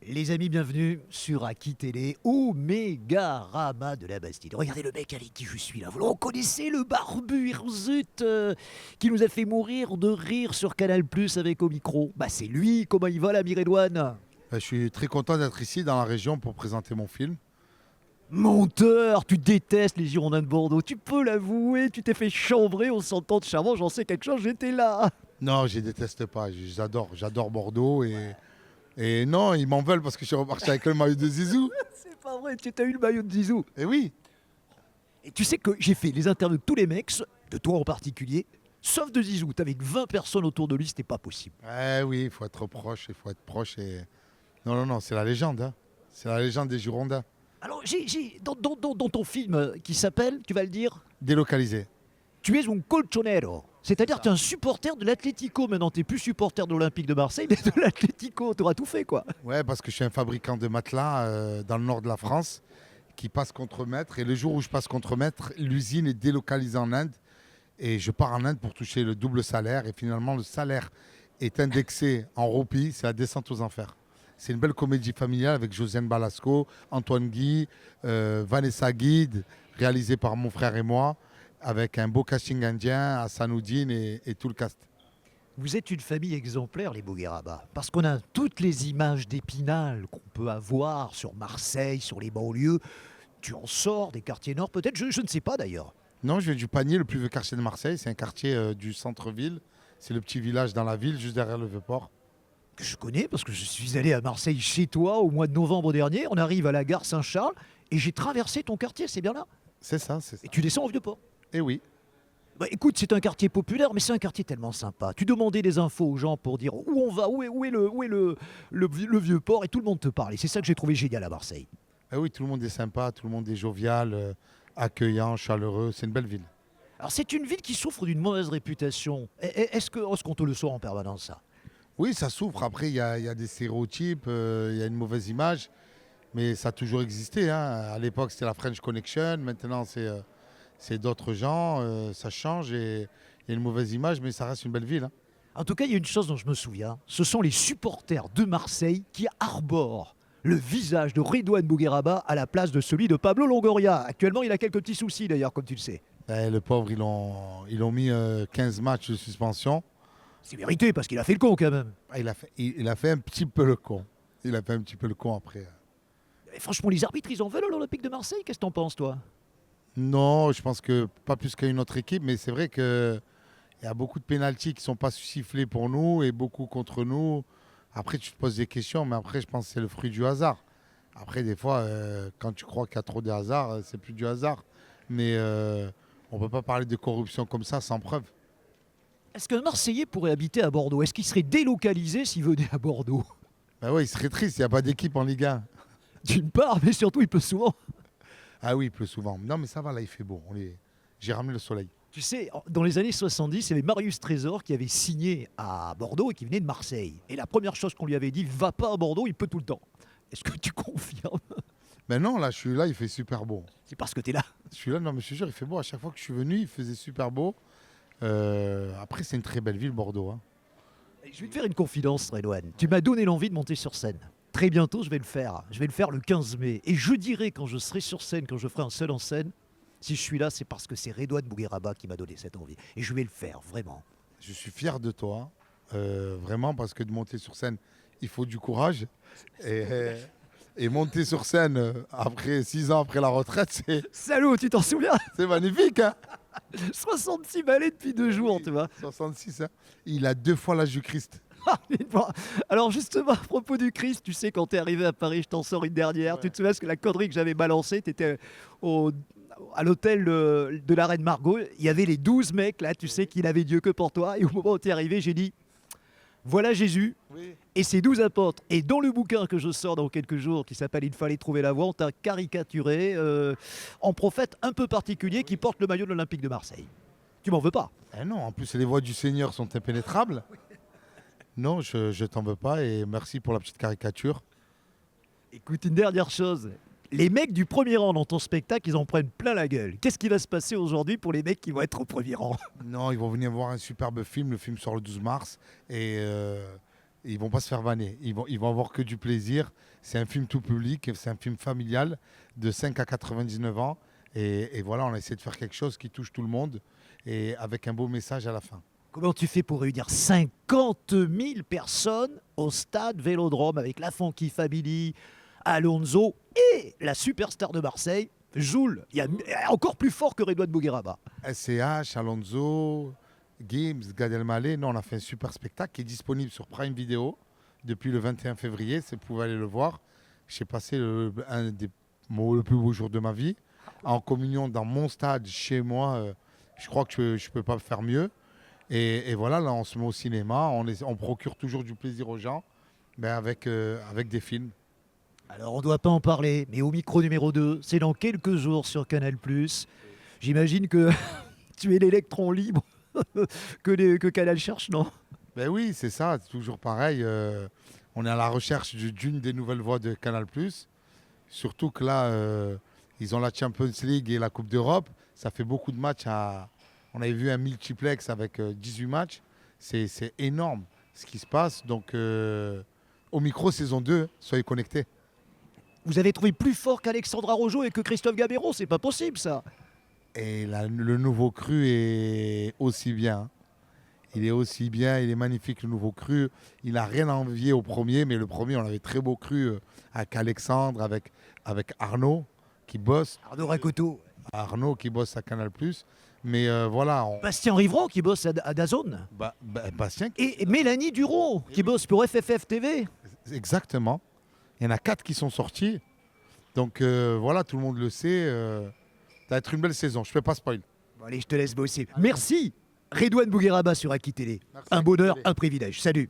Les amis, bienvenue sur Aki Télé, au Mégarama de la Bastide. Regardez le mec avec qui je suis là. Vous le reconnaissez, le barbu Hirzut qui nous a fait mourir de rire sur Canal Plus avec au micro. Bah c'est lui, comment il va l'ami Redouane? Je suis très content d'être ici dans la région pour présenter mon film. Menteur, tu détestes les Girondins de Bordeaux. Tu peux l'avouer, tu t'es fait chambrer, on s'entend de charmant, j'en sais quelque chose, j'étais là. Non, je ne déteste pas, j'adore Bordeaux et non, ils m'en veulent parce que je suis reparti avec le maillot de Zizou. C'est pas vrai, tu as eu le maillot de Zizou. Et oui, Et tu sais que j'ai fait les interviews de tous les mecs, de toi en particulier, sauf de Zizou. T'avais que 20 personnes autour de lui, c'était pas possible. oui, il faut être proche, il faut être proche. Non, c'est la légende, hein. C'est la légende des Girondins. Alors, dans ton film qui s'appelle, tu vas le dire, Délocalisé. tu es un colchonero. C'est-à-dire que tu es un supporter de l'Atlético. Maintenant, tu n'es plus supporter de l'Olympique de Marseille, mais de l'Atlético. Tu auras tout fait, quoi. Ouais, parce que je suis un fabricant de matelas dans le nord de la France qui passe contre maître. Et le jour où je passe contre maître, l'usine est délocalisée en Inde. Et je pars en Inde pour toucher le double salaire. Et finalement, le salaire est indexé en roupies. C'est la descente aux enfers. C'est une belle comédie familiale avec Josiane Balasco, Antoine Guy, Vanessa Guide, réalisée par mon frère et moi, avec un beau casting indien, Hassanoudine et tout le cast. Vous êtes une famille exemplaire, les Bougueraba. Parce qu'on a toutes les images d'Épinal qu'on peut avoir sur Marseille, sur les banlieues. Tu en sors des quartiers nord, peut-être, je ne sais pas d'ailleurs. Non, je viens du Panier, le plus vieux quartier de Marseille. C'est un quartier du centre-ville. C'est le petit village dans la ville, juste derrière le Vieux-Port. Que je connais parce que je suis allé à Marseille chez toi au mois de novembre dernier. On arrive à la gare Saint-Charles et j'ai traversé ton quartier, c'est bien là. C'est ça, c'est ça. Et tu descends au Vieux-Port. Et oui. Bah écoute, c'est un quartier populaire, mais c'est un quartier tellement sympa. Tu demandais des infos aux gens pour dire où on va, où est le Vieux-Port, et tout le monde te parle. Et c'est ça que j'ai trouvé génial à Marseille. Eh oui, tout le monde est sympa, tout le monde est jovial, accueillant, chaleureux. C'est une belle ville. Alors c'est une ville qui souffre d'une mauvaise réputation. Est-ce qu'on te le sort en permanence, ça? Oui, ça souffre. Après, il y a des stéréotypes, il y a une mauvaise image. Mais ça a toujours existé, hein. À l'époque, c'était la French Connection. Maintenant, c'est d'autres gens. Ça change et il y a une mauvaise image, mais ça reste une belle ville, hein. En tout cas, il y a une chose dont je me souviens. Ce sont les supporters de Marseille qui arborent le visage de Redouane Bougueraba à la place de celui de Pablo Longoria. Actuellement, il a quelques petits soucis d'ailleurs, comme tu le sais. Le pauvre, ils ont mis 15 matchs de suspension. C'est mérité parce qu'il a fait le con quand même. Il a fait un petit peu le con. Il a fait un petit peu le con après. Et franchement, les arbitres, ils en veulent à l'Olympique de Marseille. Qu'est-ce que t'en penses, toi? Non, je pense que pas plus qu'à une autre équipe, mais c'est vrai qu'il y a beaucoup de pénaltys qui ne sont pas sifflés pour nous et beaucoup contre nous. Après, tu te poses des questions, mais après, je pense que c'est le fruit du hasard. Après, des fois, quand tu crois qu'il y a trop de hasard, c'est plus du hasard. Mais on ne peut pas parler de corruption comme ça sans preuve. Est-ce qu'un Marseillais pourrait habiter à Bordeaux? Est-ce qu'il serait délocalisé s'il venait à Bordeaux? Ben ouais, il serait triste, il n'y a pas d'équipe en Ligue 1. D'une part, mais surtout, il peut souvent. Ah oui, il pleut souvent. Non, mais ça va, là, il fait beau. J'ai ramené le soleil. Tu sais, dans les années 70, il y avait Marius Trésor qui avait signé à Bordeaux et qui venait de Marseille. Et la première chose qu'on lui avait dit, va pas à Bordeaux, il peut tout le temps. Est-ce que tu confirmes? Ben non, là, je suis là, il fait super beau. C'est parce que tu es là. Je suis là, non, mais je te jure, il fait beau. À chaque fois que je suis venu, il faisait super beau. Après, c'est une très belle ville, Bordeaux, hein. Je vais te faire une confidence, Redouane. Tu m'as donné l'envie de monter sur scène. Très bientôt, je vais le faire. Je vais le faire le 15 mai. Et je dirai, quand je serai sur scène, quand je ferai un seul en scène, si je suis là, c'est parce que c'est Redouane Bougueraba qui m'a donné cette envie. Et je vais le faire, vraiment. Je suis fier de toi, vraiment, parce que de monter sur scène, il faut du courage. Et monter sur scène après 6 ans après la retraite, Salaud, tu t'en souviens? c'est magnifique, hein. 66 balais depuis 2 jours, tu vois. 66, hein. Il a 2 fois l'âge du Christ. Alors justement, à propos du Christ, tu sais, quand t'es arrivé à Paris, je t'en sors une dernière. Ouais. Tu te souviens que la connerie que j'avais balancée, t'étais à l'hôtel de la Reine Margot. Il y avait les 12 mecs, là, tu sais, qui n'avaient Dieu que pour toi. Et au moment où t'es arrivé, j'ai dit, voilà Jésus Oui. et ses 12 apôtres. Et dans le bouquin que je sors dans quelques jours, qui s'appelle Il fallait trouver la voie, on t'a caricaturé en prophète un peu particulier qui porte le maillot de l'Olympique de Marseille. Tu m'en veux pas? Eh non, en plus, les voies du Seigneur sont impénétrables. Non, je t'en veux pas et merci pour la petite caricature. Écoute, une dernière chose. Les mecs du premier rang dans ton spectacle, ils en prennent plein la gueule. Qu'est-ce qui va se passer aujourd'hui pour les mecs qui vont être au premier rang? Non, ils vont venir voir un superbe film. Le film sort le 12 mars. Et Ils vont pas se faire vanner. Ils vont avoir que du plaisir. C'est un film tout public, c'est un film familial de 5 à 99 ans. Et voilà, on a essayé de faire quelque chose qui touche tout le monde et avec un beau message à la fin. Comment tu fais pour réunir 50 000 personnes au stade Vélodrome avec la Funky Family, Alonso et la superstar de Marseille, Joule? Il y a encore plus fort que Redouane Bougueraba. SCH, Alonso, Gims, Gad Elmaleh. Nous, on a fait un super spectacle qui est disponible sur Prime Video depuis le 21 février. Vous pouvez aller le voir. J'ai passé un des le plus beau jour de ma vie en communion dans mon stade, chez moi. Je crois que je ne peux pas faire mieux. Et voilà, là, on se met au cinéma. On procure toujours du plaisir aux gens avec des films. Alors on ne doit pas en parler, mais au micro numéro 2, c'est dans quelques jours sur Canal+. J'imagine que tu es l'électron libre que Canal cherche, non? Ben oui, c'est ça, c'est toujours pareil. On est à la recherche d'une des nouvelles voix de Canal+. Surtout que là, ils ont la Champions League et la Coupe d'Europe. Ça fait beaucoup de matchs. On avait vu un multiplex avec 18 matchs. C'est énorme ce qui se passe. Donc, au micro, saison 2, soyez connectés. Vous avez trouvé plus fort qu'Alexandra Rojo et que Christophe Gabero, c'est pas possible ça. Et le nouveau cru est aussi bien. Il est aussi bien, il est magnifique le nouveau cru. Il n'a rien à envier au premier, mais le premier, on avait très beau cru avec Alexandre, avec Arnaud qui bosse. Arnaud Racoto. Arnaud qui bosse à Canal+. Mais voilà. Bastien Rivron qui bosse à DAZN. Bastien. Et Mélanie Duro qui bosse pour FFF TV. Exactement. Il y en a 4 qui sont sortis. Donc voilà, tout le monde le sait. Ça va être une belle saison. Je ne fais pas spoil. Bon, allez, je te laisse bosser. Merci Redouane Bougueraba sur Aki Télé. Merci, Un bonheur, Aki Télé. un privilège. Salut.